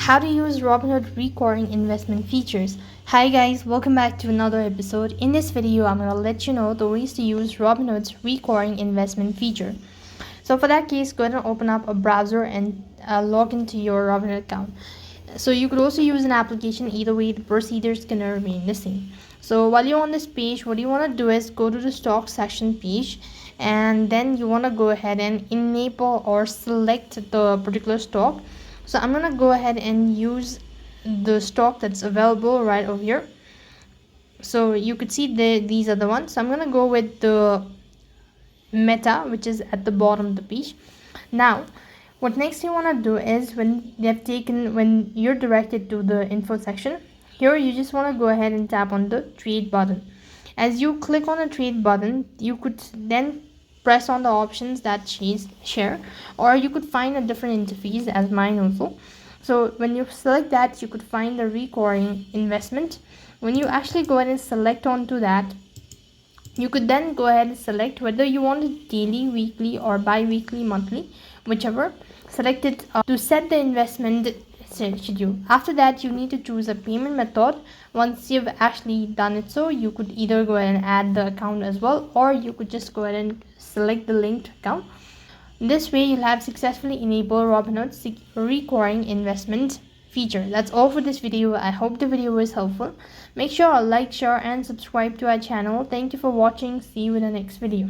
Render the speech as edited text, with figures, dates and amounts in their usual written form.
How to use Robinhood recurring investment features. Hi guys, welcome back to another episode. In this video, I'm going to let you know the ways to use Robinhood's recurring investment feature. So for that case, go ahead and open up a browser and log into your Robinhood account. So you could also use an application. Either way, the procedure is going to remain the same. So while you're on this page, what you want to do is go to the stock section page, and then you want to go ahead and enable or select the particular stock. So I'm gonna go ahead and use the stock that's available right over here. So you could see these are the ones. So I'm gonna go with the Meta, which is at the bottom of the page. Now what next you want to do is when you're directed to the info section, here you just want to go ahead and tap on the trade button. As you click on the trade button, you could then press on the options that share, or you could find a different interface as mine also. So when you select that, you could find the recurring investment. When you actually go ahead and select onto that, you could then go ahead and select whether you want it daily, weekly, or bi-weekly, monthly, whichever. Select it to set the investment schedule. After that, you need to choose a payment method. Once you've actually done it, so you could either go ahead and add the account as well, or you could just go ahead and select the linked account. This way you'll have successfully enabled Robinhood's recurring investment feature. That's all for this video. I hope the video was helpful. Make sure to like, share and subscribe to our channel. Thank you for watching. See you in the next video.